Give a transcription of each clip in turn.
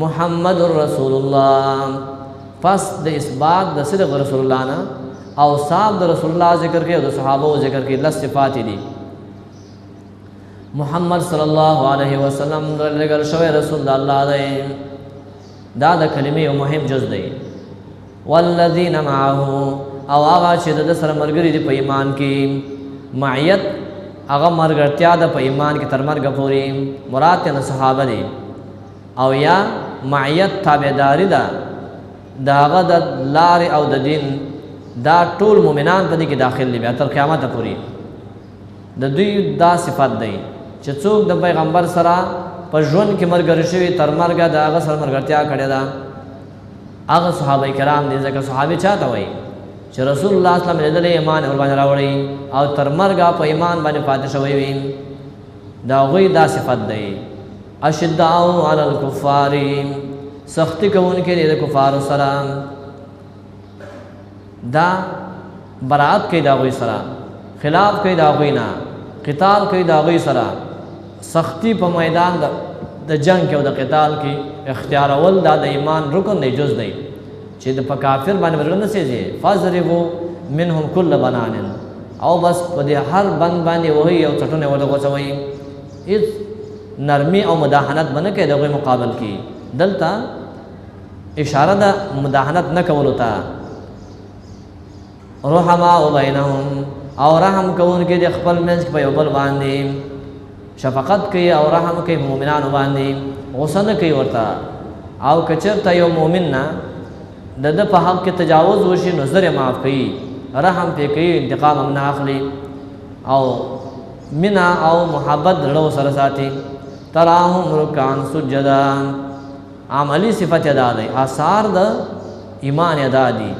محمد رسول الله. پس د اثبات د صدق رسول الله نه اوصاف د رسول الله ذکر کې او د صحابه ذکر کې لس صفات دي. محمد صلی الله علیه وسلم لګل شوی رسول الله دی. دا د کلمې یو مهم جز دی. والذین معه او هغه چې د سره مرګري دي په ایمان کې. معیت هغه مرګرتیا د په ایمان کې تر مرګ پورې مراد نه صحابه دي. او یا معیت تابعداري ده د هغه د لارې او د دین. دا ټول مؤمنان په دې کې داخل دي بیا تر قیامت پورې. د دوی دا صفت دی چې څوک د پیغمبر سره په ژوند کې مرګري شوي تر مرګه د هغه سره مرګرتیا کړې ده هغه صحابه کرام دي. ځکه صحابه چاته وایي چې رسول الله صلی الله علیه وسلم لیدلې ایمان ور باندې راوړی او تر مرګه په ایمان باندې پاتې شوی وي. دا غوی دا صفت دی. اشداء علی الکفار سختی کوونکي دي د کفارو سره. دا برات کوي دا غوی سره خلاف کوي دا غوی نه قتال کوي دا غوی سره. سختی په میدان د جنگ کې او د قتال کې اختیارول دا د ایمان رکن دی جز دی چې د په کافر باندې ورغنه سيږي. فضربوا منهم كل بنان او بس په دې هر بند باندې وਹੀ او چټونه ولا غوڅوي. هیڅ نرمي او مداهنت باندې کې دغه مقابل کې دلته اشاره ده مداهنت نه کولو ته. رحما بینهم او رحم کوونکي د خپل منځ په یو بل باندې شفقت کوي او رحم کوي مؤمنانو باندې. غصه نه کوي ورته. او کچرته یو مؤمن نه د په حق کې تجاوز وشي نو زره معاف کوي رحم پې کوي انتقام هم نه اخلي او منا او محبت زړه سره ساتي. تراهم رکعا سجدا عملی صفت ادا دی. آثار د ایمان ادا دي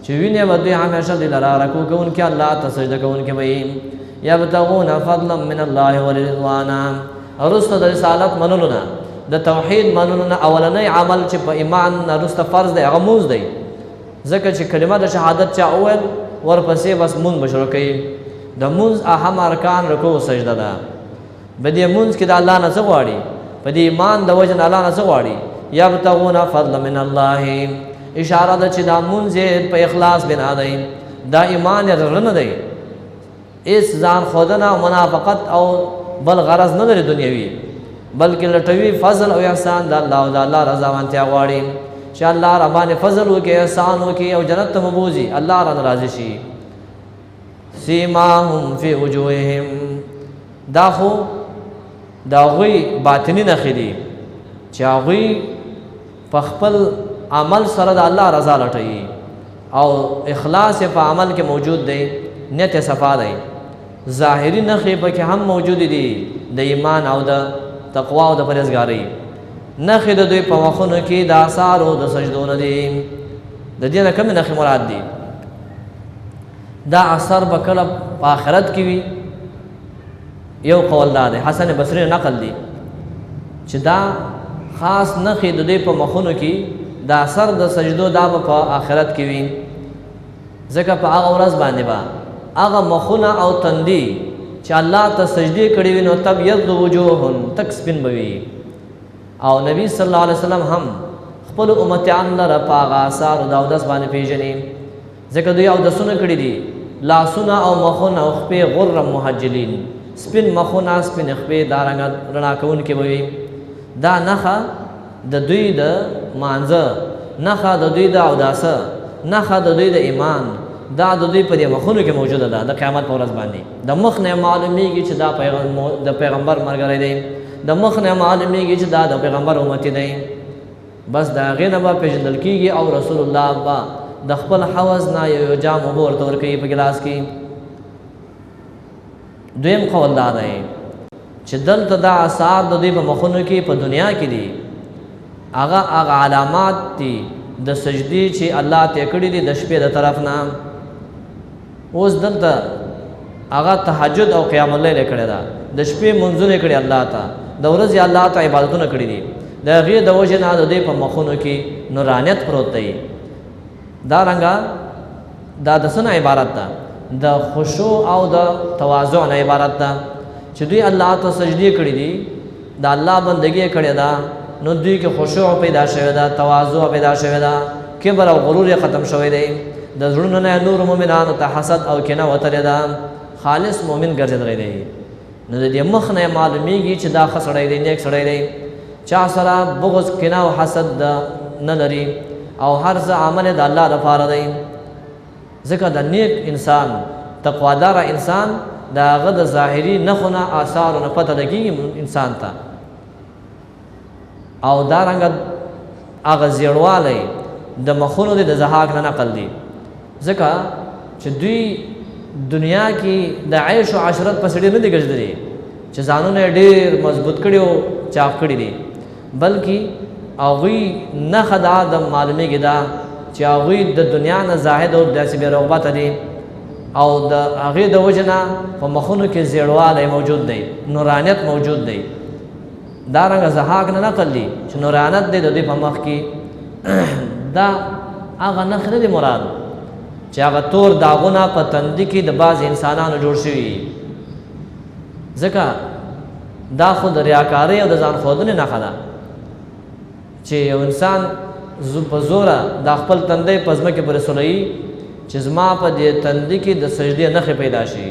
چې ویني ودی همیشه د لاره رکوع کوونکي الله ته سجده کوونکي وي. یبتغون فضلا من الله ورضوانا. رسل د رسالت منلو نه د توحید منلو نه اولنی عمل چې په ایمان رسته فرض دی هغه مونځ دی. ځکه چې کلمه د شهادت چا اول ورپسې بس مونځ بشرو کوي. د مونځ اهم ارکان رکوع سجده ده. په دې مونځ کې د الله نه څه غواړي په دې ایمان د وجه الله نه څه غواړي. یبتغون فضلا من الله اشاره ده چې دا مونځ په اخلاص بنا دی. دا ایمان یې نه دی. اس ځان خودنه او منافقت او بل غرض نه لري دنیوي بلکې لټوي فضل او احسان د الله او د الله رضا وانتیا غواړي چې الله را باندې فضل وکي احسان وکي او جنت ته مبوزي الله را راضي شي. سیماهم فی وجوههم دا خو دا غوی باطنی نخې دي چې هغوی په خپل عمل سره د الله رضا لټوي او اخلاص په عمل کې موجود دی. نیت صفا دی. ظاهری نخې پکې هم موجود دي د ایمان او د تقوا او د پرهیزګارۍ. نخې د دوی په مخونو کې د آثار او د سجدو نه دي. د دې نه کومې نخې مراد دي؟ دا اثر به کله په آخرت کې وي. یو قول دا دی حسن بصری نقل دی چې دا خاص نخې د دوی په مخونو کې د اثر د سجدو دا به په آخرت کې وي. ځکه په هغه ورځ باندې به هغه مخونه او تندي چې الله ته سجدي کړي وي نو تبيض وجوه تک سپین بوي. او نبی صلی الله علیه وسلم هم خپل امتیان لره په هغه آثار د اودس باندې پیژني. ځکه دوی اودسونه کړي دي. لاسونه او مخونه او خپې غر محجلین سپین مخونه سپین خپې دارنګ رڼا کوونکي وي. دا نخه د دوی د مانځه نخه د دوی د اوداسه نخه د دوی د ایمان دا د دوی په دې مخونو کې موجوده ده. د قیامت په ورځ باندې د مخ نه معلومیږي چې دا د پیغمبر مرګری دی. د مخ نه معلومیږي چې دا د پیغمبر امتی دی. بس دا هغې نه به پېژندل کېږي او رسول الله به د خپل حوض نه یو جام اوبه ورته ورکوي په ګلاس کې. دویم قول دا دی چې دلته دا آثار د دوی په مخونو کې په دنیا کې دي. هغه علامات دي د سجدي چې الله ته کړي دي د شپې د طرف نه. اوس دلته هغه تهجد او قیام الليل کړی ده. د شپې منځونه کړي الله ته. د ورځې الله ته عبادتونه کړي دي. د هغې د وجې نه د دوی په مخونو کې نورانیت پروت دی. دارنګه دا د څه نه عبارت ده؟ د خشوع او د تواضع نه عبارت ده چې دوی الله ته سجدي کړي دي د الله بندګي کړې ده نو دوی کې خشوع پیدا شوی ده، تواضع پیدا شوی ده، کبر او غرور ختم شوی دی. د زړونو نه نور مؤمنانو ته حسد او کینه وتلې ده، خالص مؤمن ګرځېدلی دی. نو د دې مخ نه معلومیږي چې دا ښه سړی دی، نیک سړی دی. چا سره بغض کینه او حسد نه لري او هر څه عمل د الله لپاره دی. ځکه د نیک انسان، تقوادار انسان، د هغه د ظاهري نښو نه آثارو نه پته لګېږي انسان ته. او دارنګه هغه زیړوالی د مخونو دی د زحاک نه نقل دی. ځکه چې دوی دنیا کې د عیش و عشرت پسې ډېر نه دي ګرځېدلي چې ځانونه یې ډېر مضبوط کړي او چاق کړي دي، بلکې هغوی نښه دا د معلومېږي ده چې هغوی د دنیا نه زاهد او داسې بې رغبته دي او د هغې د وجې نه په مخونو کې زیړوالی موجود دی، نورانیت موجود دی. دارنګه زحاک نه نقل دی چې نورانیت دی د دوی په مخ کې. دا هغه نښې نه دی مراد چې هغه تور داغونه په تندي کې د بعض انسانانو جوړ شوي. ځکه دا خو د ریاکارۍ او د ځان ښودنې نښه ده چې یو انسان په زوره دا خپل تندی په ځمکې پورې سولوي چې زما په دې تندي کې د سجدې نښې پیدا شي،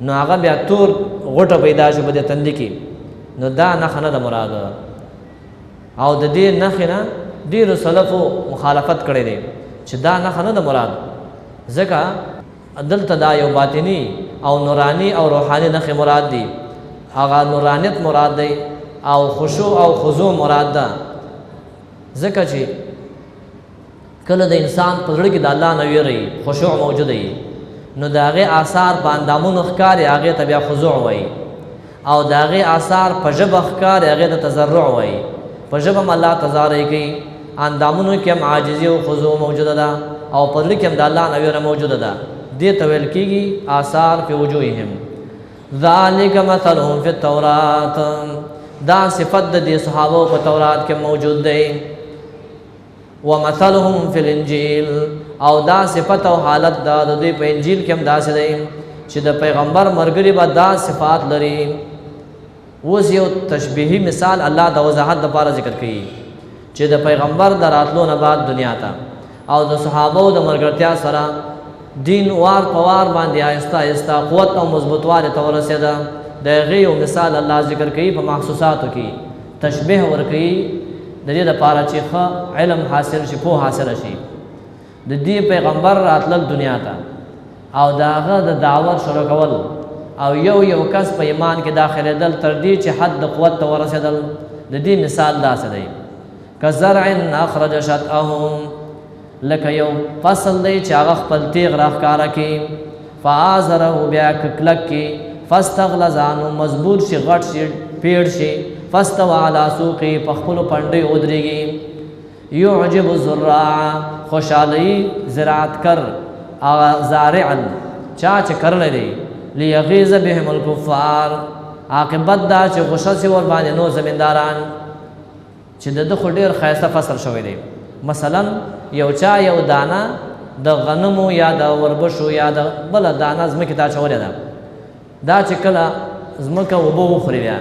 نو هغه بیا تور غوټه پیدا شي په دې تندي کې، نو دا نښه نه ده مراد. او د دې نښې نه ډېرو سلفو مخالفت کړی دی چې دا نښه نه ده مراد. ځکه دلته دا یو باطني او نورانی او روحاني نښې مراد دي. هغه نورانیت مراد دی او خشوع او خضوع مراد ده. ځکه چې کله د انسان په زړه کې د الله نه ویری، خشوع موجوده وي، نو د هغې آثار په اندامونو ښکاري، هغې ته بیا خضوع وایي. او د هغې آثار په ژبه ښکاري، هغې ته تضرع وایي. په ژبه هم الله تضارع کوي، اندامونو کې هم عاجزي او خضوع موجوده ده او په زړه کې هم د الله نه ویره موجوده ده. دې ته ویل کېږي آثار فی وجوههم. ذالک مثلهم فی التورات، دا صفت د دې صحابو په تورات کې موجود دی. ومثلهم فی الانجیل، او دا صفت او حالت دا د دوی په انجیل کې هم داسې دی چې د پیغمبر ملګري به دا صفات لري. اوس یو تشبیهي مثال الله د وضاحت دپاره ذکر کوي چې د پیغمبر د راتلو نه بعد دنیا ته او د صحابو د ملګرتیا سره دین وار په وار باندې آهسته آهسته قوت او مضبوطوالي ته ورسېده. د هغې یو مثال الله ذکر کوي په محسوساتو کې، تشبیه ورکوي د دې دپاره چې ښه علم حاصل شي، پوه حاصله شي. د دې پیغمبر راتلل دنیا ته او د هغه د دعوت شروع کول او یو کس په ایمان کې داخلېدل تر دې چې حد د قوت ته ورسېدل. د دې مثال داسې دی کزرع اخرج شطأه، لکه یو فصل دی چې هغه خپل تیغ راښکاره کړي، فآزره بیا کلک کړي، فاستغلظ نو مضبوط شي، غټ شي، پیړ شي، فاستوى على سوقه، په خپلو پنډیو ودرېږي. یعجب الزراع، خوشحالي زراعتکر زارعا، چا چې کرلی دی، لیغیظ بهم الکفار، عاقبت دا چې غوسه سي ور باندې نور زمینداران چې د ده خو ډېر ښایسته فصل شوی دی. مثلا یو چا یو دانه د غنمو یا د وربشو یا د بله دانه ځمکې ته اچولې ده، دا چې کله ځمکه اوبه وخوري بیا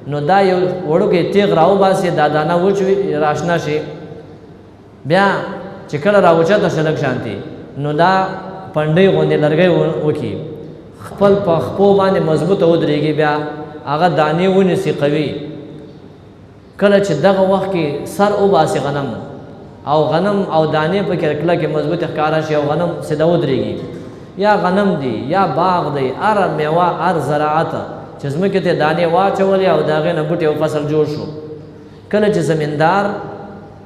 نو دا یو وړوکی تیغ راوباسي، دا دانه وچوي راشنه شي، بیا چې کله راوچته شي لږ شانتي نو دا پنډۍ غوندې لرګی وکړي، خپل په خپو باندې مضبوطه ودرېږي، بیا هغه دانې ونیسي قوي. کله چې دغه وخت کې سر وباسي غنم او غنم او دانې پکې کلکې مضبوطې ښکاره شي او غنم سیده ودرېږي، یا غنم دی یا باغ دی، هر میوه هر زراعت چې ځمکې ته دانې واچولې او د هغې نه بوټي او فصل جوړ شو. کله چې زمیندار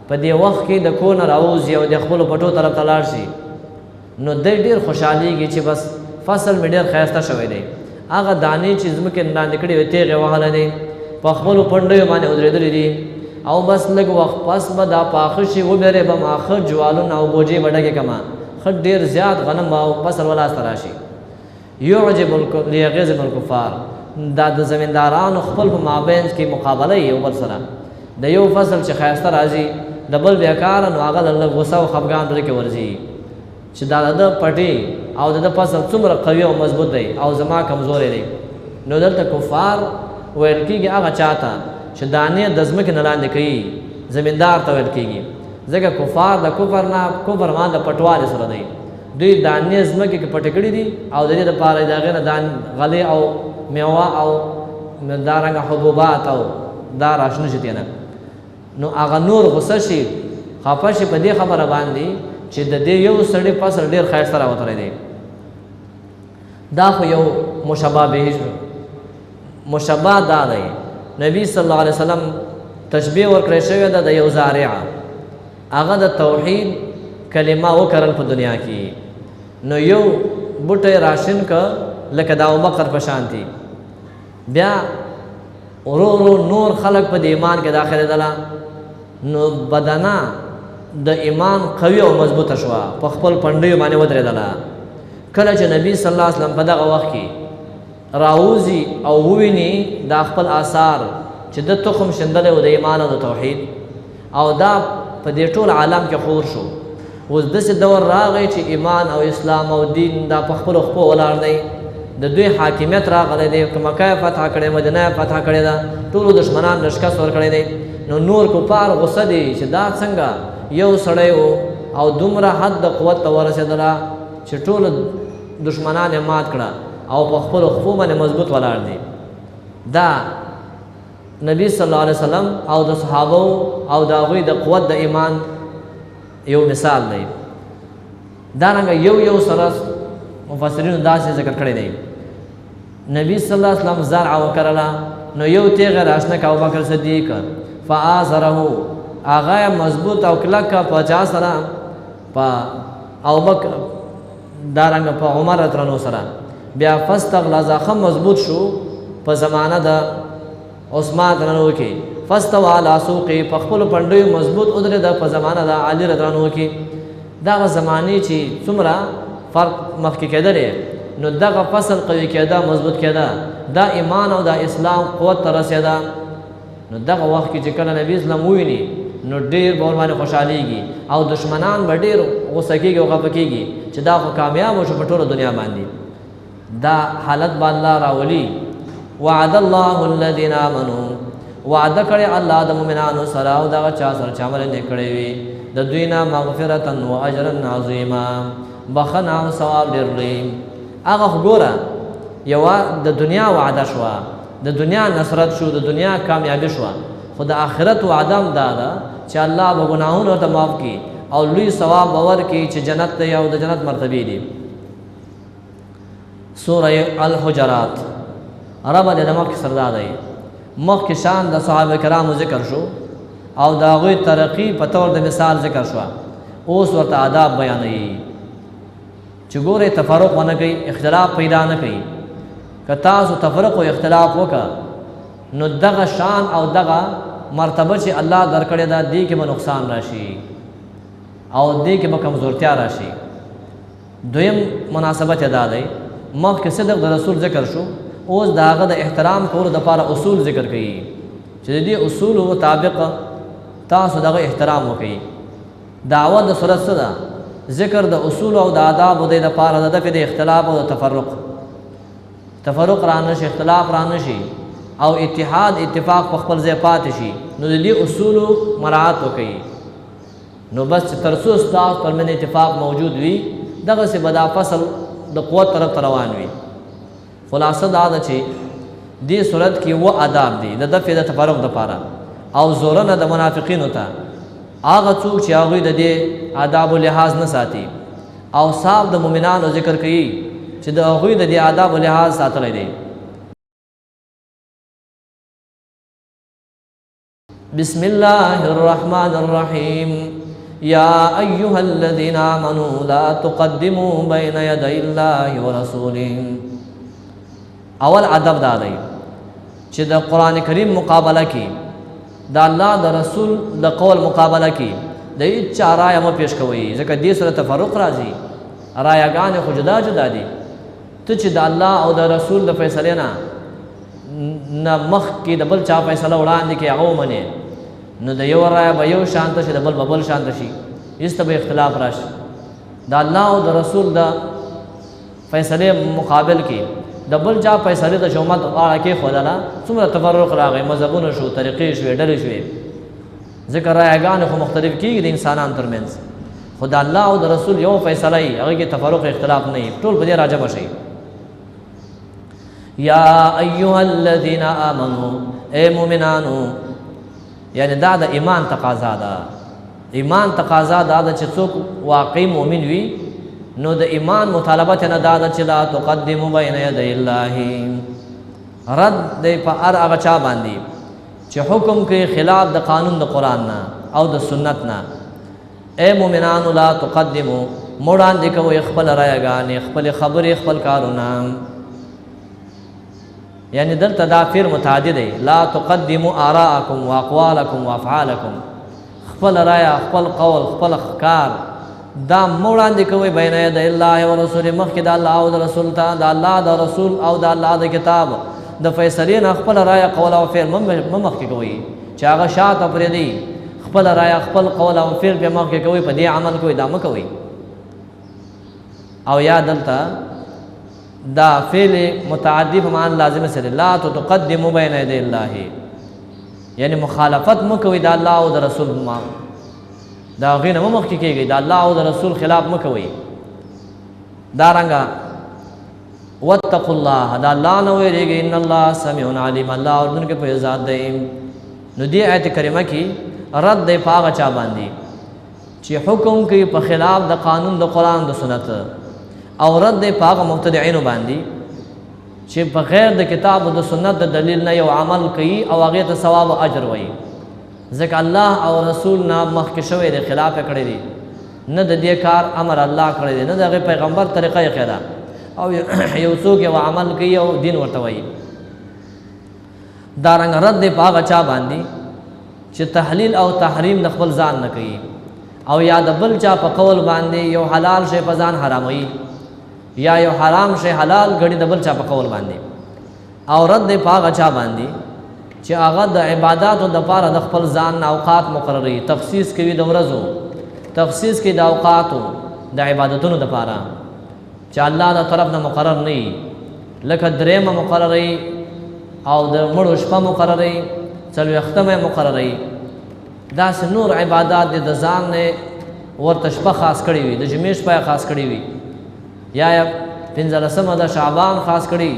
په دې وخت کې د کور نه راوځي او د خپلو پټو طرف ته لاړ شي نو دی ډېر خوشحالېږي چې بس فصل مې ډېر ښایسته شوی دی. هغه دانې چې ځمکې نه لاندې کړې وې تیغ یې وهلی دی، په خپلو پنډیو باندې ودرېدلي دي، او بس لږ وخت پس به دا پاخه شي، وبېرې به ما ښه جوالونه او بوجې به ډکې کړمه، ښه ډېر زیات غنم او فصل به لاسته راشي. لیغیظ الکفار، دا د زمیندارانو خپل په مابین کې مقابله یې یو بل سره، د یو فصل چې ښایسته راځي د بل بیا کاره نو هغه د غوسه او خفګان زړه کې ورځي چې دا د پټې او د فصل څومره قوي او مضبوط دی او زما کمزورې دی. نو دلته کفار ویل کېږي هغه چاته چې دانې د ځمکې نه لاندې کوي زمیندار ته ویل کېږي ځکه کفار د کفر نه کفر مان د پټوالې سره دی دوی دانې ځمکې کې پټې کړي دي او د دې دپاره د هغې نه غلې او میوه او دارنګه حبوبات او دا راشنه شي دی نه نو هغه نور غصه شي خفه شي په دې خبره باندې چې د دې یو سړي فصل ډېر ښایسته راوتلی دی دا خو یو مشبه به مشبه دا دی نبی صلی الله علیه وسلم تشبیه ورکړی شوې ده د یو زارع هغه د توحید کلمه وکرل په دنیا کې نو یو بوټی راشن که لکه د ابوبکر په شانتي بیا ورو ورو نور خلق په د ایمان کې داخلېدله نو بدنه د ایمان قوي او مضبوطه شوه په خپل پنډیو باندې ودرېدله کله چې نبی صلی الله علیه وسلم په دغه وخت کې راوځي او وویني دا خپل آثار چې د تخم شیندلی و د ایمان او د توحید او دا په دې ټول عالم کې خور شو اوس داسې دور راغی چې ایمان او اسلام او دین دا په خپلو خپو ولاړ دی د دوی حاکمیت راغلی دی که مکه یې فتح کړې مدینه یې فتح کړې ده ټولو دشمنان شکست ورکړی دی نو نور کفار غصه دي چې دا څنګه یو سړی و او دومره حد د قوت ته ورسېدله چې ټول دشمنان یې مات کړه او په خپلو خپو باندې مضبوط ولاړ دي دا نبی صلی الله علیه وسلم او د صحابو او د هغوی د قوت د ایمان یو مثال دی دارنګه یو سره مفسرینو داسې ذکر کړی دی نبی صلی الله علیه وسلم زرع وکرله نو یو تیغه راشنه که ابوبکر صدیق فآزره هغه یې مضبوط او کلک په چا سره په ابوبکر دارنګه په عمر رضی سره بیا فاستغلظ ښه مضبوط شو په زمانه د عثمان رضی کې فاستوى على سوقه په خپلو پنډیو مضبوط ودرېده په زمانه د علي رضی کې دغه زمانې چې څومره فرق مخکې کېدلی نو دغه فصل قوي کېده مضبوط کېده دا ایمان او د اسلام قوت ته رسېده نو دغه وخت کې چې کله نبی اسلام وویني نو ډېر به ورباندې خوشحالېږي او دشمنان به ډېر غوسه کېږي او خفه کېږي چې دا خو کامیاب وشو په ټوله دنیا باندې دا حالت به الله راولي وعد الله الذين آمنوا وعده کړی الله د مؤمنانو سره او دغه چا سره چې عمل یې کړی وي د دوی نه مغفرتا و اجرا عظیما بخنه او ثواب ډېر لوی هغه خو ګوره یوه د دنیا وعده شوه د دنیا نصرت شو د دنیا کامیابي شوه خو د آخرت وعده هم دا ده چې الله به ګناهونه ورته معاف کړي او لوی ثواب به ورکړي چې جنت دی او د جنت مرتبې دي سوره الحجرات رب دې د مخکې سره دا دی مخکې شان د صحابه کرامو ذکر شو او د هغوی ترقي په طور د مثال ذکر شوه اوس ورته آداب بیانوي چې ګورئ تفرق ونه کوي اختلاف پیدا نه کوي که تاسو تفرق و اختلاف وکړه نو دغه شان او دغه مرتبه چې الله درکړې ده دې کې به نقصان راشي او دې کې به کمزورتیا راشي دویم مناسبت ادا دی مخکې صدق د رسول ذکر شو اوس د هغه د احترام کولو دپاره اصول ذکر کوي چې د دې اصولو مطابق تاسو دغه احترام وکړئ دعوت د صورت څه ده ذکر د اصول او د آدابو د دپاره د دفع د اختلاف او د تفرق را نه شي اختلاف را نه شي او اتحاد اتفاق په خپل ځای پاتې شي نو د دې اصولو مراعات وکړئ نو بس تر څو ستاسو ترمنځ اتفاق موجود وي دغسې به دا فصل د قوت طرف ته روان وي خلاصه دا ده چې دې صورت کې و آداب دي د دفع د تفرق دپاره او زورنه د منافقینو ته هغه څوک چې هغوی د دې آدابو لحاظ نه ساتي او صاحب د مؤمنانو ذکر کوي چې د هغوی د دې آدابو لحاظ ساتلی دی بسم الله الرحمن الرحیم یا ایها الذین آمنوا لا تقدموا بین یدی الله ورسوله اول ادب دا دی چې د قرآن کریم مقابله کې د الله د رسول د قول مقابله کې د هیڅ رایه مه پیش کوئ ځکه دې سره تفرق راځي رایهګانې خو جدا جدا دي ته چې د الله او د رسول د فیصلې نه مخکې د بل چا فیصله وړاندې کې هغه ومنې نو د یو رایه به یو شانته شي د بل به بل شانته شي هېڅ ته به اختلاف راشي د الله او د رسول د فیصلې مقابل کې د بل چا فیصله د جماعت غاړه کې خدانا څومره تفرق راغی مذهبونه شو طریقې شو ډلې شوې ذکر رايګان خو مختلف کیږي د انسانانو ترمنځ خدا الله او د رسول یو فیصله ای هغه کې تفرق اختلاف نه ټول په دې راجم شي یا ایها الذین آمنو اے مومنانو یعنی دا د ایمان تقاضا ده ایمان تقاضا دا چې څوک واقعي مؤمن وي نو د ایمان مطالبه نه دا چې لا تقدموا بین یدی الله رد دی په هغه چا باندې چې حکم کوي خلاف د قانون د قران نه او د سنت نه اے مومنانو لا تقدموا مړان دي کوي خپل رايګان خپل خبرې خپل کارونه یعنی دلته دا فعل متعدی دی لا تقدموا آراءکم واقوالکم وافعالکم خپل رای خپل قول خپل کار دا موړاندې کوي بین ید الله او رسول مخکې د الله او د رسول ته د الله د رسول او د الله د کتاب د فیصلې نه خپل رای قول او فعل مخکې کوي چې هغه شاته پرې دی خپل رای خپل قول او فعل به مخکې کوي په دې عمل کوي دا مکوي او یا دلته دا فعل متعدی په معنی لازم سره لا تقدموا بین یدی الله یعنی مخالفت مکوي د الله او د رسول ما دا غینه مخ کې کېږي د الله او د رسول خلاف مکوي دا رنګه واتقوا الله دا الله نو ویریږي ان الله سميع عليم الله اور دن کې په ذات دی نو دې آیت کریمه کې رد دی پاغه چا باندې چې حکم کوي په خلاف د قانون د قران د سنت او رد دی پاغه مبتدعين باندې چې بغیر د کتاب او د سنت د دلیل نه یو عمل کوي او هغه ته ثواب او اجر وایي ځکه الله او رسول نه مخکې شوی د خلاف کړی دی نه د دې کار امر الله کړی دی نه د پیغمبر طریقه یې کړه او یو څوک یو عمل کوي او دین ورته وایي دا رنګ رد دی پاغه چا باندې چې تحلیل او تحریم د خپل ځان نه کوي او یا د بل چا په قول باندې یو حلال شی په ځان حراموي یا یو حرام شی حلال غړي د بل چا په قول باندې او رد دی پاغه چا باندې چې هغه د عبادت او د پاره د خپل ځان اوقات مقرري تخصیص کوي د ورځو تخصیص کوي د اوقاتو د عبادتونو د پاره چې الله د طرف نه مقرر نه لکه درېمه مقرري او د مړو شپه مقرري څلوېښتمه مقرري دا نور عبادت د ځان نه ورته شپه خاص کړي وي د جمعې شپه خاص کړي وي یا پنځلسمه د شعبان خاص کړي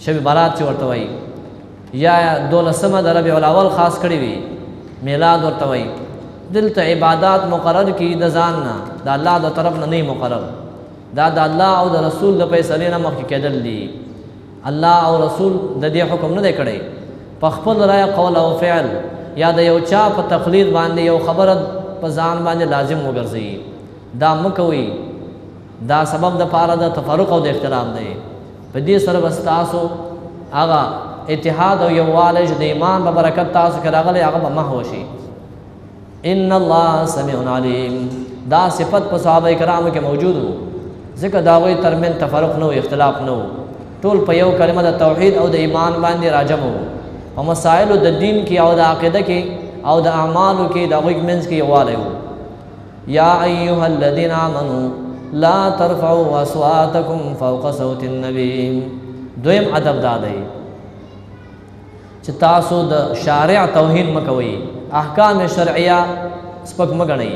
شب برات چې ورته وایي یا دولسمه د ربیع الاول خاص کړي وي میلاد ورته وایي دلته عبادت مقرر کی د ځان نه د الله د طرف نه مقرر دا د الله او د رسول د فیصلې نه مخکې کېدل دي الله او رسول د دې حکم نه دی کړی په خپل رای قول او فعل یا د یو چا په تقلید باندې یو خبره په ځان باندې لازم وګرځي دا مکوي دا سبب د پاره د تفرق او د اختلاف دی په دې سره واستاسو هغه اتحاد او یووالی د ایمان په برکت تاسو کې راغلی هغه به محو شي ان الله سميع عليم دا صفت په صحابه کرامو کې موجود وو ځکه دا وی ترمن تفرق نو اختلاف نو ټول په یو کلمه د توحید او د ایمان باندې راجم وو په مسائل د دین کې او د عقیده کې او د اعمالو کې د وګمنس کې یووالی وو یا ایها الذين امنوا لا ترفعوا اصواتكم فوق صوت النبي دویم ادب دادای چې تاسو د شارع توهین مکوئ احکام شرعیه سپک مګنئ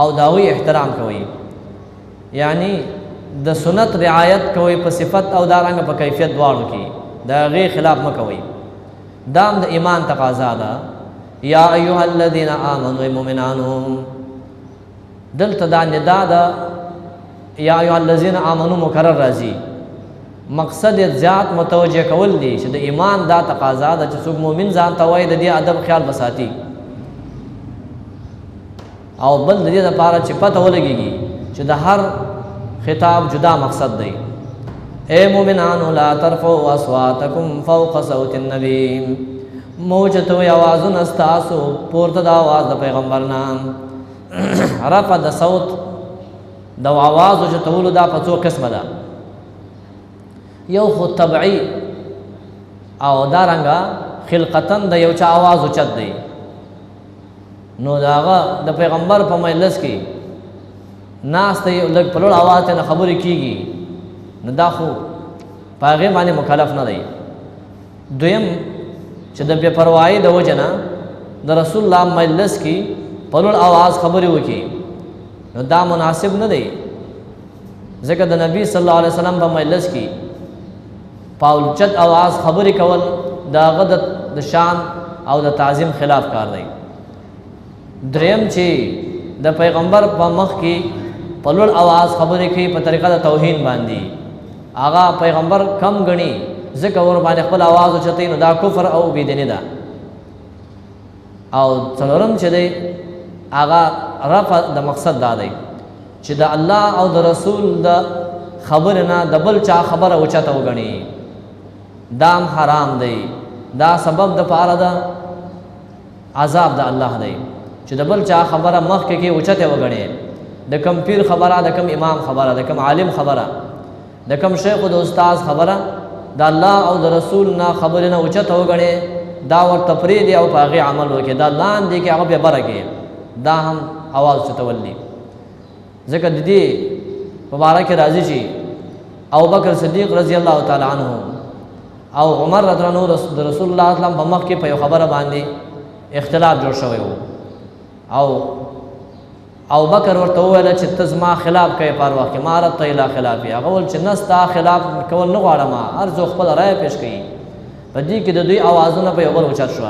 او داوی احترام کوئ یعنی د سنت رعایت کوئ په صفت او دارنګ په کیفیت دواړو کې دا غي خلاف مکوئ دام د ایمان تقاضا ده یا ایها الذين امنوا المؤمنانو دلته دا ندا ده یا ایها الذين امنوا مکرر راځي مقصد ذات متوجه کول دي چې د ایمان دا تقاضا ده چې څوک مؤمن ځان ته وایي د دې ادب خیال بساتي او بل د دې لپاره چې پته ولګيږي چې د هر خطاب جدا مقصد دی اے مومنانو لا ترفعوا اصواتکم فوق صوت النبی موجتو آوازون استاسو پورته د आवाज د پیغمبر نام رفع د صوت د आवाज او چتولو دا په څو قسمه ده یو خو طبعی او دارنګه خلقتن د یو چا आवाज اوچت دی نو داغه د پیغمبر په مجلس کې ناس ته لږ په لوړ आवाज نه خبرې کیږي نو دا خو پاغه باندې مکلف نه دی. دویم چې د بے پروايي د وجنه د رسول الله مجلس کې په لوړ आवाज خبرې وکړي نو دا مناسب نه دی، ځکه د نبی صلی الله علیه وسلم په مجلس کې په اوچت आवाज خبرې کول داغه د شان او د تعظیم خلاف کار دی. دریم چې د پیغمبر په مخ کې په لوړ आवाज خبرې کوي په طریقه د توهین باندې، هغه پیغمبر کم غني ځکه ور باندې خپل आवाज اوچتای نو دا کفر او بيدینه ده. او څلورم چې دی هغه رفع د مقصد دا دی چې د الله او د رسول د خبرنا د بل چا خبره اوچته وګڼي، دام حرام دی، دا سبب د پاره ده عذاب د الله دی چې د بل چا خبره مخ کې اوچته وګڼي، د کم پیر خبره، د کم امام خبره، د کم عالم خبره، د کم شیخ او د استاد خبره د الله او د رسول نه خبره نه اوچته وګڼي، دا ور تفرید او پاغي عمل وکي، دا لاندې کې هغه به برکه دا هم आवाज چتولي. ځکه د دې مبارک راضي چې ابو بکر صدیق رضی الله تعالی عنہ او عمر رضی الله عنه رسول الله صلی الله علیه وسلم په مخ کې په خبره باندې اختلاف جوړ شوی وو او ابو بکر ورته وویل چې تزما خلاف کوي پر وخت ما رات اله خلافي، هغه ول چې نستا خلاف کول نه غواړم، ارزو خپل رائے پیش کړي. په دې کې د دوی आवाजونه په یو بل اوچت شو.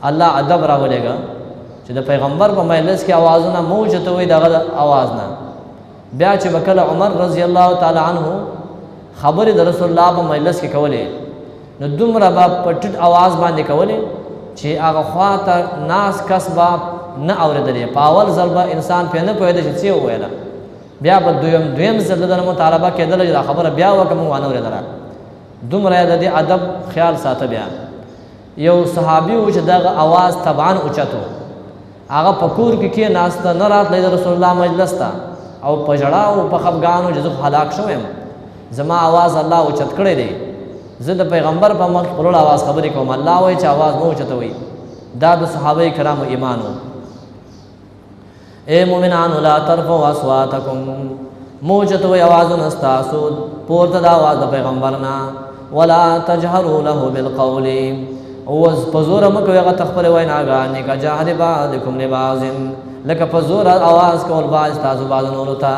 الله ادب راولېګا چې د پیغمبر په مجلس کې आवाजونه موجته وي دغه आवाज نه. بیا چې وکړه عمر رضی الله تعالی عنہ خبره د رسول الله په مجلس کې کولې نو دومره په پټ आवाज باندې کولې چې هغه خواته ناس کسبه نه اوریدلې، په اول ضربه انسان په نه پوهېده چې څه وویل، بیا په دویم ځل د مطالبه کېدل چې خبره بیا وکم وانه اوریدله. دومره د دې ادب خیال ساته. بیا یو صحابي و چې دغه आवाज طبعا اوچتو، هغه پکور کې ناسته نه راتلې د رسول الله مجلس ته او په جړه او په خفګانو جزو هلاک شوم، زما आवाज الله اوچت کړی دی، زه د پیغمبر په مخ په لوړ आवाज خبرې کوم، الله وایي چې आवाज مو اوچتوي. دا د صحابه کرامو ایمانو. اے مومنانو لا ترفعوا اصواتکم، موجتوي आवाजونه استاسو پورته د आवाज د پیغمبرنا، ولا تجهروا له بالقول، او پزور مکو هغه تخبر ویناګانې کا جهر بعضکم لبعض، لکه پزور आवाज کول باز تاسو باز نور ته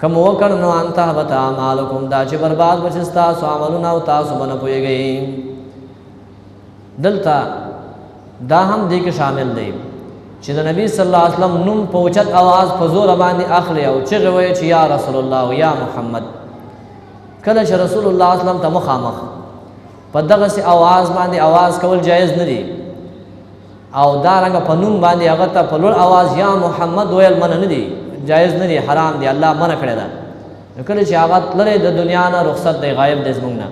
کوم وکړنو انت بتا مالکم، دا چې برباد بچستا سو عملونه او تاسو باندې پويږئ. دلته دا هم دې کې شامل دی چې د نبی صلی الله علیه وسلم نوم په اوچت आवाज په زور باندې اخلي او چې وایي چې یا رسول الله او یا محمد. کله چې رسول الله صلی الله علیه وسلم ته مخامخ په دغه سي आवाज باندې आवाज کول جایز نه دي، او دا رنګ په نوم باندې هغه ته په لوړ आवाज یا محمد ویل منه نه دي، جایز نه دي، حرام دي، الله منع کړی دا. کله چې هغه لري د دنیا نه رخصت دی، غایب دی زمونږ نه،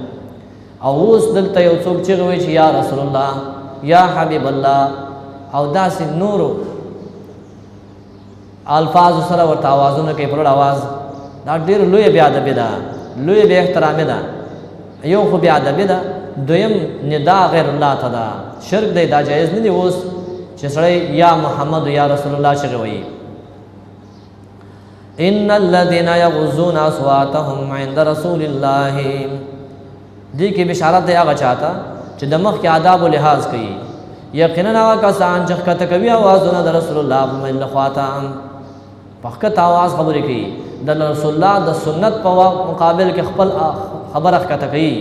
او اوس دلته یو څوک چې وایي چې یا رسول الله یا حبیب الله او داسې نورو الفاظ سره ورته आवाजونه کوي په لوړ आवाज، دا ډېر لوی بې ادبي ده، لوی بې احترامي ده. یو خو بې ادبي ده، دویم ندا غیر الله ته ده، شرک دی، دا جایز نه دی اوس چې سړی یا محمد یا رسول الله چې وایي. ان الذين يغضون اصواتهم عند رسول الله، دې کې بشارت دی هغه چاته چې د مخ کې آداب او لحاظ کوي. یقینا هغه کسان چې کته کوي आवाजونه د رسول الله په من خواته پخکت आवाज خبرې کوي، د رسول الله د سنت په مقابل کې خپل خبره کته کوي،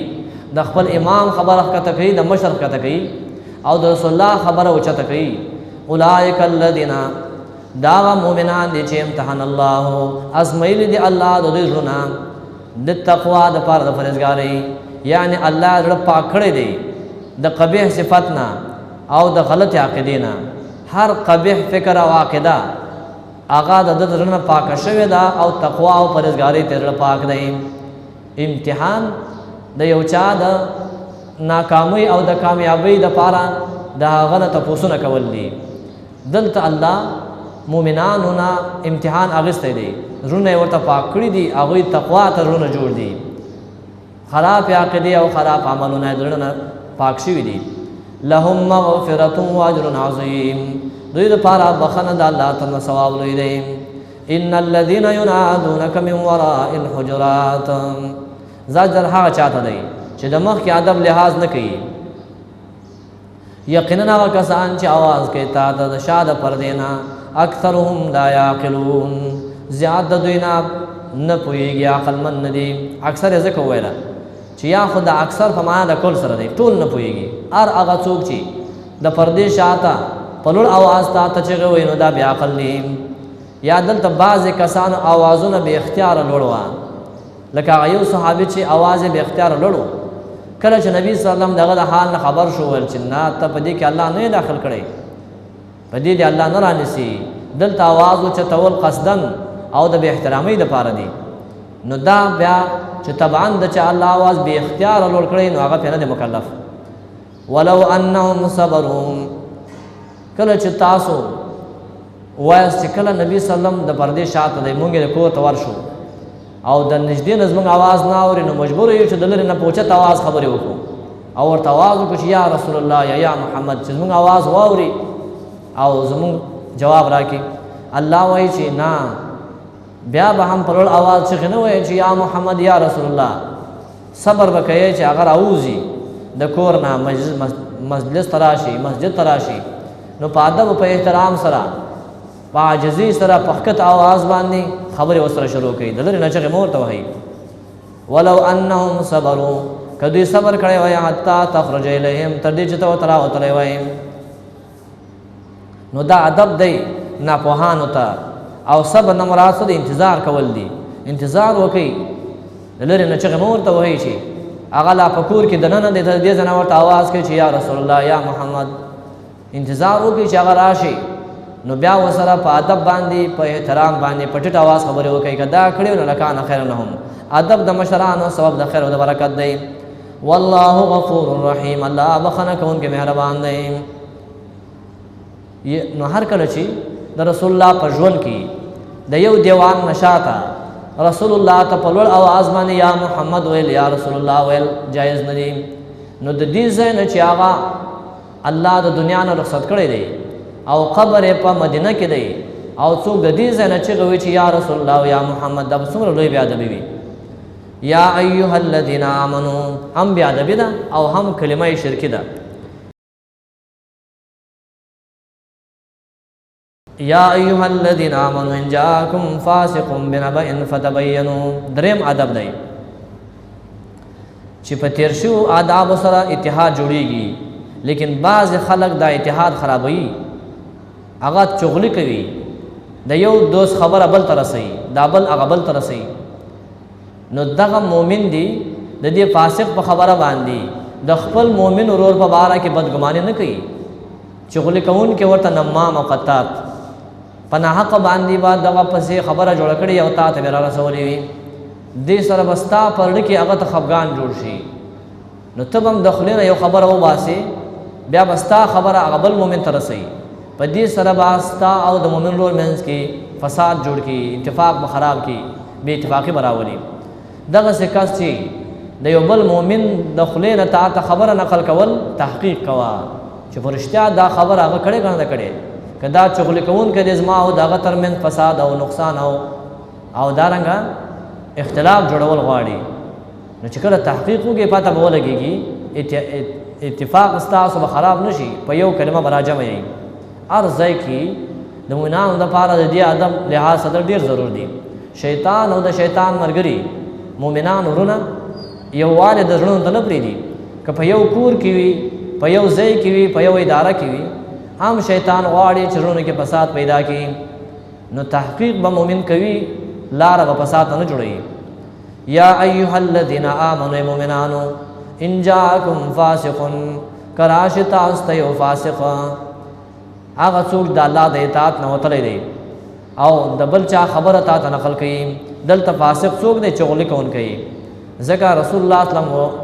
د خپل امام خبره کته کوي، د مشر کته کوي، او د رسول الله خبره اوچته کوي. اولئک الذین، دا مؤمنان دي چې امتحان الله ازمایل دي الله د دې زړه د تقوا د پاره د فرزګاری، یعنی الله زړه پاک کړی دی د قبیح صفاتنا او د غلط عقیدینا. هر قبیح فکر او عقیده هغه د زړه نه پاک شوی دا، او تقوا او فرزګاری ته زړه پاک دی. امتحان د یو چا د ناکامی او د کامیابی د پاره د هغه نه تاسو نه کول دي. دلته الله مومنانو نه امتحان اغسته دي، زړه ورته پاک کړی دي، هغه تقوا ته زړه جوړ دي، خراب عقیده او خراب عملونه زړه پاک شوی دي. لهم مغفرة واجر عظیم، دوی لپاره بخنه د الله تعالی ثواب لوی دی. ان الذين ينادونك من وراء الحجرات، زجر هغه چاته دی چې د مخ کې ادب لحاظ نه کوي یقینا هغه کسان چې आवाज کوي تا د شاده پردې نه اکثرهم لا یعقلون زیاد دوی نه پوهیږي عقل من نه دي اکثر ځکه ویله چې یا خود اکثر په معنا د کل سره دی ټول نه پوهیږي هر هغه څوک چې د پردې شاته په لوړ आवाज ته چغې وایي نو دا بیا عقل نه یا دلته بعضې کسانو اوازونه بې اختیاره لوړ وه لکه هغه یو صحابي چې اواز یې بې اختیاره لوړ و کله چې نبي صلی الله علیه وسلم دغه د حال نه خبر شو ویل چې نه ته په دې کې الله نه داخل کړی په دې دې الله نه رانیسي دلته اواز اوچتول قصدن او د بې احترامۍ دپاره دی نو دا بیا چې طبعا د چا الله اواز بې اختیاره لوړ کړی نو هغه پرې نه دی مکلف ولو انهم صبروا کله چې تاسو وایاست چې کله نبي صلی الله علیه وسلم د پردې شاته دی مونږ د کور ته ورشو او د نږدې نه زموږ اواز نه اوري نو مجبور یو چې د لرې نه په اوچت اواز خبرې وکړو او ورته اواز وکړو چې یا رسول الله یا محمد چې زموږ اواز واوري او زموږ جواب راکړي الله وایي چې نه بیا به هم په لوړ اواز چغې نه وایي چې یا محمد یا رسول الله صبر به کوئ چې هغه راوځي د کور نه مجلس ته راشي مسجد ته راشي نو په ادب په احترام سره په عاجزي سره په ښکته اواز باندې خبرې ورسره شروع کړي د لرې نه چغې مه ورته وهئ ولو انهم صبروا که دوی صبر کړی وای حتی تخرج الیهم تر دې چې ته ورته راوتلی وای نو دا ادب دی ناپوهانو ته او صبر نه مراد څه دی انتظار کول دی انتظار وکړئ د لرې نه چغې مه ورته وهئ چې هغه لا په کور کې دننه دی دې ځای نه ورته اواز کوي چې یا رسول الله یا محمد انتظار وکړئ چې هغه راشي نو بیا ورسره په ادب باندې په احترام باندې په ټیټ اواز خبرې وکړئ که دا کړي نو لکان خیر لهم ادب د مشرانو سبب د خیر او د برکت دی والله غفور رحیم الله بخنه کوونکی مهربان دی نو هر کله چې د رسول الله په ژوند کې د یو دیوان نشاته رسول الله ته په لوړ اواز باندې یا محمد ویل یا رسول الله ویل جایز نه دی نو د دې ځای نه چې هغه الله د دنیا نه رخصت کړی دی او قبر په مدینه کې دی او څوک د دې ځای نه چغې وایي چې یا رسول الله یا محمد دا به څومره لوی بې ادبي وي یا ایها الذین آمنو هم بې ادبي ده او هم کلمه شرکي ده یا ایها الذین آمنو ان جاءکم فاسق بنبأ فتبینوا دریم ادب دی چې په تیر شو آداب سره اتحاد جوړیږي لیکن بعض خلک دا اتحاد خرابوي هغه چغلي کوي د یو دوست خبره بل ته رسوي دا بل هغه بل ته رسوي نو دغه مؤمن دی د دې فاسق په خبره باندې د خپل مؤمن ورور په باره کې بدګماني نه کوي چغلي کوونکي ورته نمام او قطات په ناحقه باندې با دغه پسې خبره جوړه کړې او تا ته را رسولې وي دې سره به ستا پرړه کې هغه ته خفګان جوړ شي نو ته به هم د خولې نه یو خبره وباسې بیا به ستا خبره هغه بل مؤمن ته رسوي په دې سره به ستا او د مؤمن ورور منځ کې فساد جوړ کړي اتفاق به خراب کړي بې اتفاقي به راولي دغسې کس چې د یو بل مؤمن د خولې نه تا ته خبره نقل کول تحقیق کوه چې په رښتیا دا خبره هغه کړې که نه ده کړې که دا چغلي کوونکی دی زما او د هغه ترمنځ فساد او نقصان او دارنګه اختلاف جوړول غواړي نو چې کله تحقیق وکړي پته به ولګېږي اتفاق ستاسو به خراب نه شي په یو کلمه به راجمع یي هر ځای کې د مؤمنانو دپاره د دې ادب لحاظ سره ډېر ضرور دی شیطان او د شیطان ملګري مؤمنان ورونه یووالی د زړونو ته نه پرېږدي که په یو کور کې وي په یو ځای کې وي په یو اداره کې وي هم شیطان غواړي چې زړونو کې فساد پیدا کړي نو تحقیق به مؤمن کوي لاره به فساد ته نه جوړوي یا ایها الذین آمنوا مؤمنانو ان جاءکم فاسق که راشي تاسو ته یو فاسق هغه څوک د الله د اطاعت نه وتلی دی او د بل چا خبره تا ته نقل کوي دلته فاسق څوک دی چغلي کوونکی ځکه رسول الله صلی الله علیه وسلم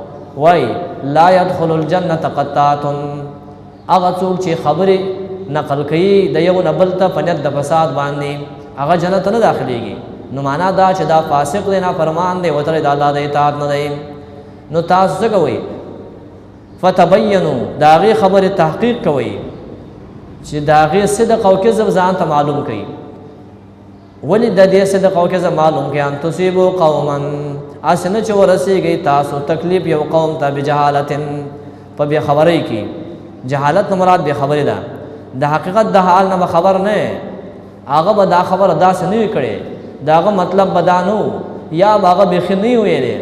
وایي لا يدخل الجنة قطات هغه څوک چې خبرې نقل کوي د یو نه بل ته په نیت د فساد باندې هغه جنت نه داخلېږي نو معنا دا چې دا فاسق دی نافرمان دی وتلی د الله د اطاعت نه دی نو تاسو څه کوئ فتبینوا د هغې خبرې تحقیق کوئ چې د هغې صدق او کذب ځان ته معلوم کوي ولی د دې صدق او کې معلوم کې ان تصيبوا قوما اسنه چې ورسیږي تاسو تکلیف یو قوم ته بجهالتن په بے خبرۍ کې جهالت مراد بے خبرۍ ده د حقیقت د حال نه خبر نه هغه به دا خبر داسې نه کړي داغه مطلب بدانو یا هغه بخنی ویلې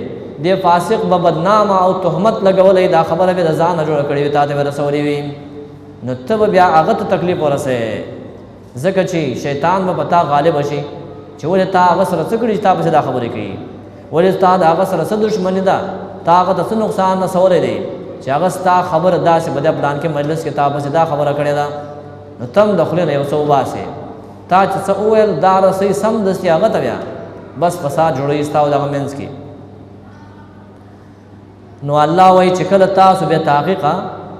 د فاسق به بدنام او تهمت لګولې دا خبره به ځان جوړ کړي تا ته ورسولې وي نو ته بیا هغه ته تکلیف ورسه ځکه چې شیطان به پتا غالب شي چې ولې تا هغه سره څه کړي تا به دا خبرې کوي ولې تا هغه سره څه دښمنی ده تا هغه ته نقصان نه سورې دی چې هغه ستا خبر داسې بده پلان کې مجلس کې تا به دا خبره کړې ده نو تم دخلونه یو څو واسه تا چې څه ویل دا رسې سم دستي هغه ته بیا بس فساد جوړي استاو دغه منځ کې نو الله وایي چې کله تاسو به تحقیقا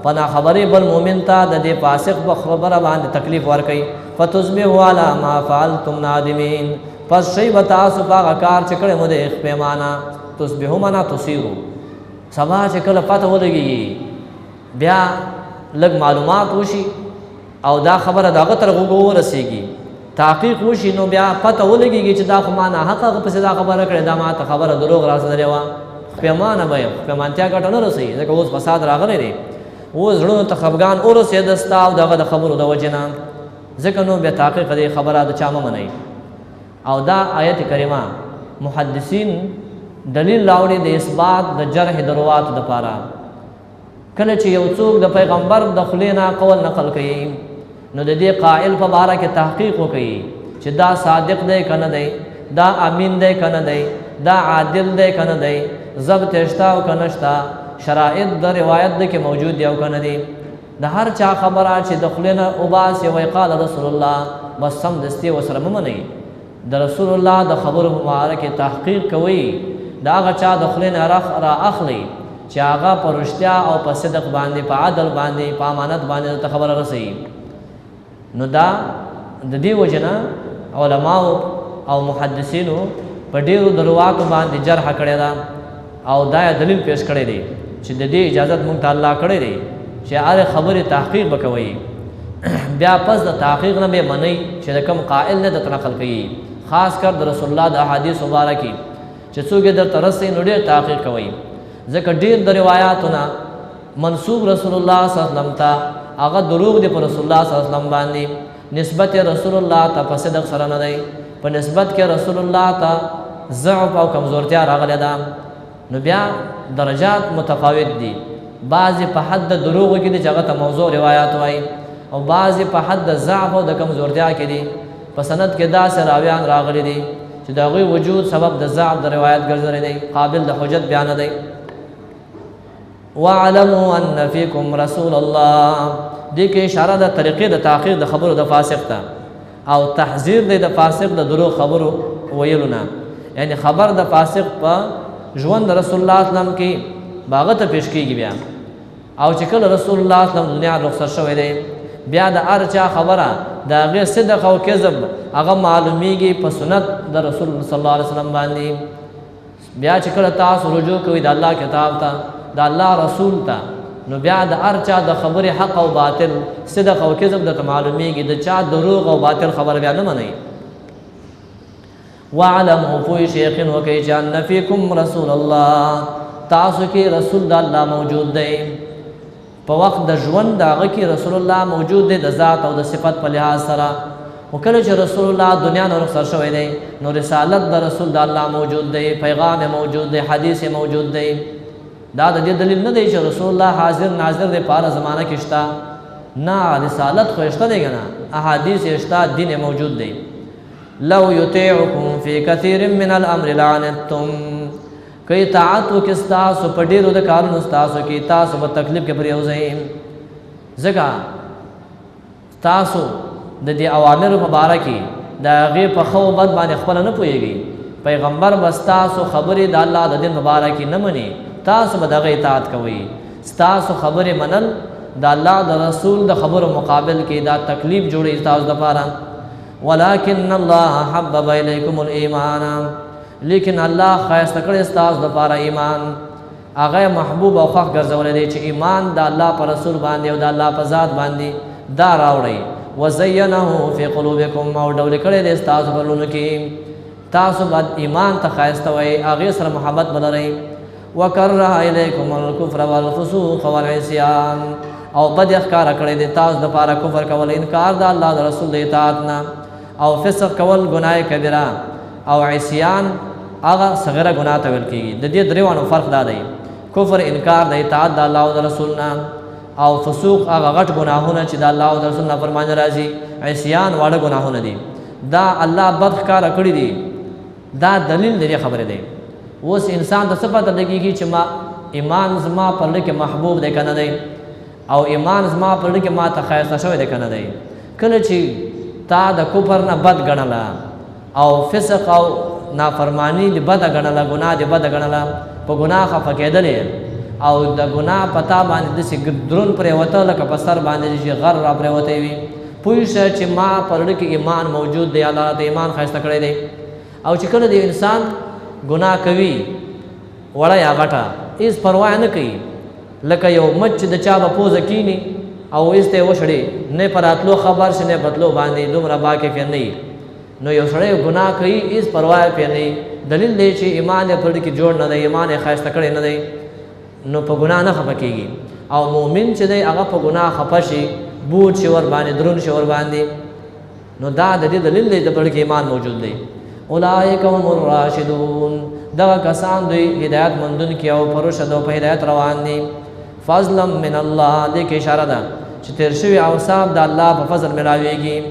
پنا خبرې بل مؤمن ته د دې فاسق په خبره باندې تکلیف ورکړي فتصبحوا علی ما فعلتم نادمین پس شی بتا سو پاک کار چې کړه مو د پیمانه تصبحوا معنا تصيروا سبا چې کله پته ولګي بیا لږ معلومات وشي او دا خبره داغه تر غوږ ورسیږي تحقیق وشي نو بیا پته ولګي چې دا خو معنا حق په دا خبره کړه دا ما ته خبره دروغ راځي وا پیمانه به پیمانتیا ګټه نه رسي ځکه اوس فساد راغلی دی اوس زړونو ته خفګان ورسېد ستا او دغه د خبرو د وجې نه ځکه نو بیا تحقیق دې خبره د چا مه منئ او دا آیت کریمه محدثین دلیل راوړي د اثبات د جرح دروات د پاره کله چې یو څوک د پیغمبر د خلینا قول نقل کوي نو د دې قائل په باره کې تحقیق وکړي چې دا صادق دی کنه دی دا امین دی کنه دی دا عادل دی کنه دی ضبط اشتا او کنه شتا شرائط د روایت د کې موجود دی او کنه دی د هر چا خبره چې د خلینا وباس وی قال رسول الله بس سم دستی وسره منئ د رسول الله د خبرو مبارکه تحقیق کوي دا غچا د خلینا را اخلي چې هغه پرشتیا او په صدق باندې په عدل باندې په امانت باندې ته خبره رسي نو دا د دې وجنه علماء او محدثینو په ډیرو درواتو باندې جرح کړی دا او دا دلیل پیش کړی دی چې د دې اجازه مونږ ته الله کړی دی چې هر خبره تحقیق وکوي بیا پس د تحقیق نه به منئ چې د کوم قائل نه د نقل کوي خاص کر د رسول الله د احادیث مبارکي چې څوک د ترسي نو ډیر تحقیق کوي ځکه ډیر د روایتونو منسوب رسول الله صلی الله علیه وسلم ته هغه دروغ دی پر رسول الله صلی الله علیه وسلم باندې نسبت رسول الله ته په صدق سره نه دی په نسبت کې رسول الله ته ضعف او کمزورتیا راغلی ده نو بیا درجات متفاوت دي بعضی په حد دروغ کې دي چې هغه ته موضوع روایت وایي او بعضی په حد ضعف او د کمزورتیا کې دي په سند کې داسې راویان راغلي دي چې د هغوی وجود سبب د ضعف د روایت ګرځېدلی دی قابل د حجت بیان نه دی واعلموا ان فيكم رسول الله دې کې اشاره د طریقې د تحقیق د خبرو د فاسق ته او تحذير د فاسق د دروغ خبرو ویلو نه یعنی خبر د فاسق په ژوند رسول الله صلی الله علیه وسلم کې باغت پیش کیږي بیا او چې کله رسول الله صلی الله علیه وسلم دنیا رخصت شوی دی بیا د ارچا خبره د غیر صدق او کذب هغه معلومیږي په سنت د رسول صلی الله علیه وسلم باندې بیا چې کله تاسو رجوع کوئ د الله کتاب ته د الله رسول ته نو بیا د ارچا د خبره حق او باطل صدق او کذب د معلومیږي د چا دروغ او باطل خبر بیا نه منئ واعلموا فوی شیخن وکی جان فیکم رسول الله تاسو کې رسول د الله موجود دی په وخت د ژوند دغه کې رسول الله موجود دی د ذات او د صفت په لحاظ سره وکړه چې رسول الله دنیا نور سره شوی دی نو رسالت د رسول د الله موجود دی پیغام موجود دی حدیث موجود دی دا د دې دلیل نه دی چې رسول الله حاضر ناظر دی په زمانہ کې شتا نه رسالت خو شته دی کنه احادیث شته دین موجود دی لو یطیعکم فی کثیر من الامر لعنتم کئی طاعت وکړي تاسو په ډیرو د کارونو تاسو کې تاسو په تکلیف کې پریوځئ ځکه تاسو د دې اوامر په باره کې د هغې په ښه او بد باندې خپله نه پوهېږئ پیغمبر به ستاسو خبرې د الله د دین مبارک نه مني تاسو به دغه اطاعت کوئ ستاسو خبرې منل د الله د رسول د خبرو مقابل کې دا تکلیف جوړوي تاسو دپاره ولكن الله حبب الیکم الایمان لیکن الله خاصه کړی تاسو دپاره ایمان هغه محبوب او خوښ ګرځولی دی چې ایمان د الله په رسول باندې او د الله په ذات باندې دا راوړئ وزینه فی قلوبکم او ډول کړی دی ستاسو په زړونو کې تاسو باید ایمان ته ښایسته وئ هغې سره محبت ولرئ وکره الیکم الکفر والفسوق والعصیان او بد یې ښکاره کړی دی تاسو دپاره کفر کول انکار د الله د رسول د اطاعت نه او فسق کول ګناه کبیره او عصیان هغه صغیره ګناه ته ویل کېږي د دې درېوانو فرق دا دی کفر انکار د اطاعت د الله او د رسول نه او فسوق هغه غټ ګناهونه چې د الله او د رسول نه فرمانه راځي عصیان واړه ګناهونه دي دا الله بد ښکاره کړي دي دا دلیل دی خبره دی اوس انسان ته څه پته لګېږي چې ما ایمان زما په زړه کې محبوب دی که نه دی او ایمان زما په زړه کې ما ته ښایسته شوی دی که نه دی کله چې تا د کفر نه بد ګڼله او فسق او نافرمانی دې بده ګڼله ګناه دې بده ګڼله په ګناه خفه کېدلې او د ګناه په تا باندې داسې درون پرېوته لکه په سر باندې چې غر را پرېوتی وي پوه شه چې ما په زړه کې ایمان موجود دی الله راته ایمان ښایسته کړی دی او چې کله د انسان ګناه کوي وړه یا غټه هېڅ پروا نه کوي لکه یو مچ چې د چا به پوزه کیني او ایسته یې وشړي نه په راتلو خبر شي نه په تلو باندې دومره باکې پرې نه نو یو سړی ګناه کوي هېڅ پروا یې پرې نه دلیل دی چې ایمان یې په زړه کې جوړ نه دی ایمان یې ښایسته کړی نه دی نو په ګناه نه خفه کېږي او مؤمن چې دی هغه په ګناه خفه شي بوج شي ور باندې درون شي ور باندې نو دا د دې دلیل دی د په زړه کې ایمان موجود دی اولئک هم الراشدون دغه کسان دوی هدایت مندونکي او په رشد او په هدایت روان دي فضلا من الله دې کې اشاره ده چې تېر شوي اوصاف د الله په فضل ملاویږي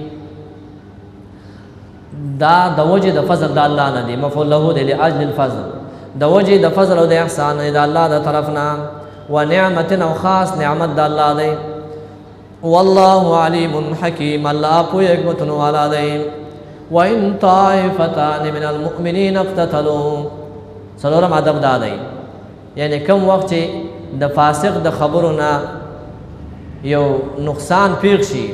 دا د وجې د فضل د الله نه دی مفعول له دی لاجل الفضل د وجې د فضل او د احسان د الله د طرف نه و نعمت او خاص نعمت د الله دی والله علیم حکیم الله پوهه حکمت والا دی وَإِن طَائِفَتَانِ مِنَ الْمُؤْمِنِينَ اقْتَتَلُوا څلورم ادب دا دی یعنی کم وخت چې د فاسق د خبرو نه یو نقصان پیښ شي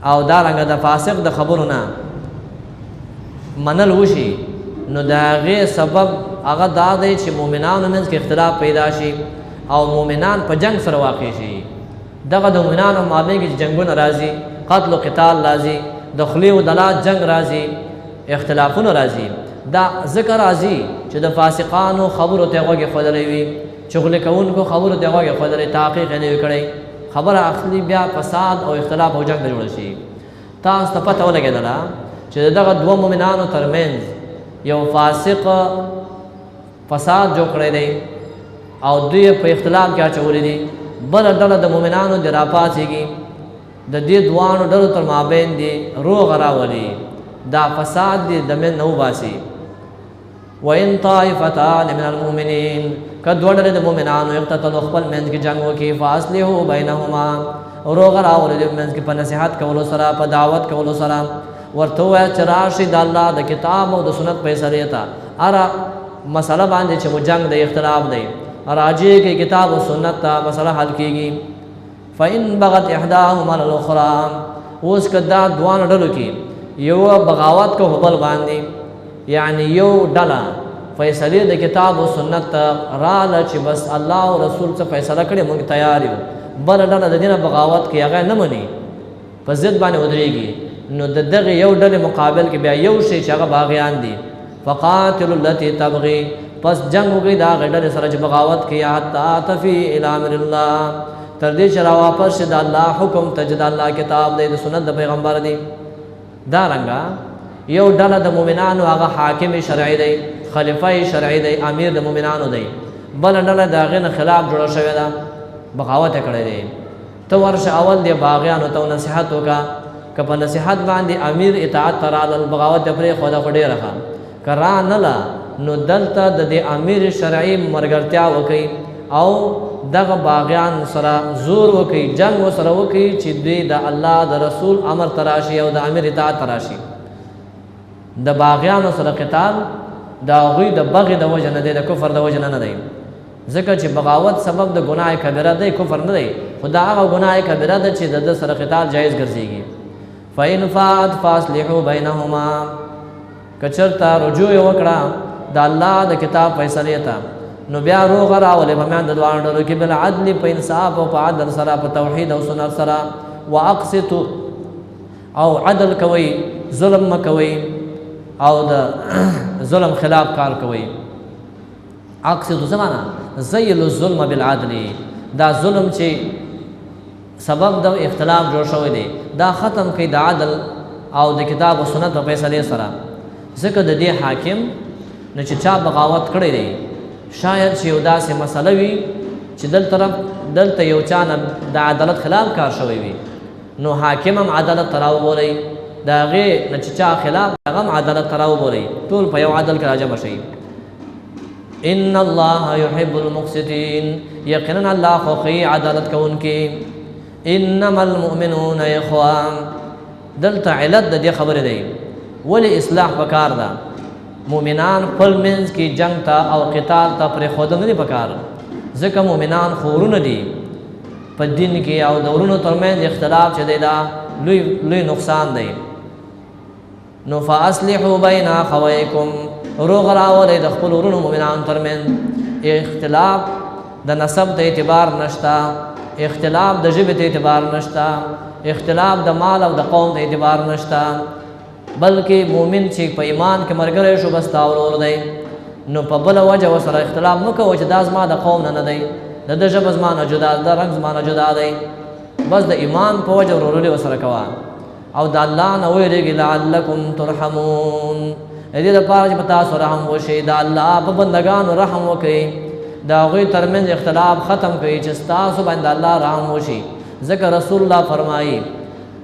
او دارنګه د فاسق د خبرو نه منل وشي نو د هغې سبب هغه دا دی چې مؤمنانو منځ کې اختلاف پیدا شي او مؤمنان په جنگ سره واقع شي دغه د مؤمنانو مابین کې جنګونه راځي قتل و قتال راځي د خولې و دلات جنگ راځي اختلافونه راځي دا ذکر راځي چې د فاسقانو خبرو ته غوږ ایښودلی وي چغلې کوونکو خبرو ته غوږ ایښودلی تحقیق یې نه وي کړی خبره اخلي بیا فساد او اختلاف او جنگ ته جوړه شي تاسو ته پته ولګېدله چې دغه دوه مؤمنانو ترمنځ یو فاسق فساد جوړ کړی دی او دوی په اختلاف کې اچولی دي بله ډله د مؤمنانو دې راپاڅېږي د دې دوانو ډلو تر مابین دی روغ راولي دا فساد دی د من نه وباسي وَإِن طَائِفَتَانِ مِنَ الْمُؤْمِنِينَ که دوه ډلې د مؤمنانو اقتتلوا خپل منځ کې جنګ وکړي فَأَصْلِحُوا بَيْنَهُمَا روغ راولي د منځ کې په نصیحت کولو سره په دعوت کولو سره ورته ووایه چې راشئ د الله د کتاب او د سنت فیصلې ته هره مسله باندې چې مو جنګ دی اختلاف دی راجع کې کتاب او سنت ته مسله حل کېږي فإن بغت احداهما على الاخرى اوس کدا دوان ډلو کې یو بغاوت کو بل باندې یعنی یو ډله فیصله د کتاب او سنت را چې بس الله او رسول څخه فیصله کړي موږ تیار یو بل ډله د دینه بغاوت کې هغه نه مني په ضد باندې ودرېږي نو د دغه یو ډله مقابل کې بیا یو شی چې هغه باغیان دي فقاتل التي تبغي پس جنگ وکړي دا غډل سره چې بغاوت کې حتی تفي الى امر الله تر دې چې را واپس شي د الله حکم ته چې د الله کتاب دی د سنت د پیغمبر دی دارنګه یو ډله د مؤمنانو هغه حاکم شرعي دی خلیفه شرعي دی امیر د مؤمنانو دی بل ډله د هغې نه خلاف جوړه شوې ده بغاوت یې کړی دی ته ورشه اول دی باغیانو ته نصیحت وکړه که په نصیحت باندې امیر اطاعت ته رالل بغاوت یې پرېښوده خو ډېره ښه که رانله نو دلته د دې امیر شرعي ملګرتیا وکړي او دغه باغیان سره زور وکړي جنگ ورسره وکړي چې دوی د الله د رسول امر ته راشي او د امیر اطاعت ته راشي د باغیانو سره قتال د هغوی د بغې د وجه نه دی د کفر د وجه نه دی ځکه چې بغاوت سبب د ګناه کبیره دی کفر نه دی خو دا هغه ګناه کبیره ده چې د ده سره قتال جایز ګرځېږي فإن فات فاصلحوا بینهما که چېرته رجوع یې وکړه د الله د کتاب فیصلې ته نو بیا روغ راولې په میان د دواړو ډلو کې بالعدل په انصاف او په عدل سره په توحید او سنت سره واقسطوا او عدل کوي ظلم مکوي او د ظلم خلاف کار کوي اقصد زمانہ زیل الظلم بالعدل دا ظلم چې سبب د اختلاف جوړ شوی دی دا ختم کړي د عدل او د کتاب او سنت په فیصله سره ځکه د دې حاکم نه چې چا بغاوت کړی دی شاید چې یو داسې مسله وي چې دلته یو چا نه د عدالت خلاف کار شوی وي نو حاکم هم عدالت ته راوبولئ د هغې نه چې چا خلاف هغه هم عدالت ته راوبولئ ټول په یو عدل کې راجمع شئ ان الله يحب المقسطين یقینا الله خوښوي عدالت کوونکي انما المؤمنون اخوان دلته علت د دې خبرې دی ولې اصلاح پکار ده مؤمنان خپل منځ کې جنگ ته او قتال ته پرېښودل نه دي پکار ځکه مؤمنان خو ورونه دي په دین کې او د ورونو ترمنځ اختلاف چې دی دا لوی نقصان دی نو فاصلحوا بین اخویکم روغ راولئ د خپل ورونو مؤمنانو ترمنځ اختلاف د نسب ته اعتبار نشته اختلاف د ژبې ته اعتبار نشته اختلاف د مال او د قوم ته اعتبار نشته بلکې مؤمن چې په ایمان کې ملګری شو بس تا ورور دی نو په بله وجه ورسره اختلاف مه کوه چې دا زما د قوم نه دی د ده ژبه زما نه جدا ده د رنګ زما نه جدا دی بس د ایمان په وجه ورورولي ورسره کوه او د الله نه ویرېږي لعلکم ترحمون د دې لپاره چې په تاسو رحم وشي د الله په بندګانو رحم وکړئ د هغوی ترمنځ اختلاف ختم کړئ چې ستاسو باندې الله رحم وشي ځکه رسول الله فرمایي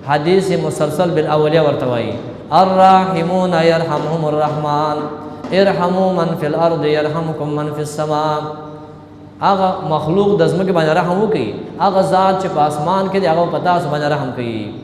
حدیث مسلسل بالاولیه ورته وایي الراحمون يرحمهم الرحمن ارحموا من في الارض يرحمكم من في السماء هغه مخلوق د ځمکې باندې رحم وکړي هغه ذات چې په اسمان کې دی هغه په تاسو باندې رحم کوي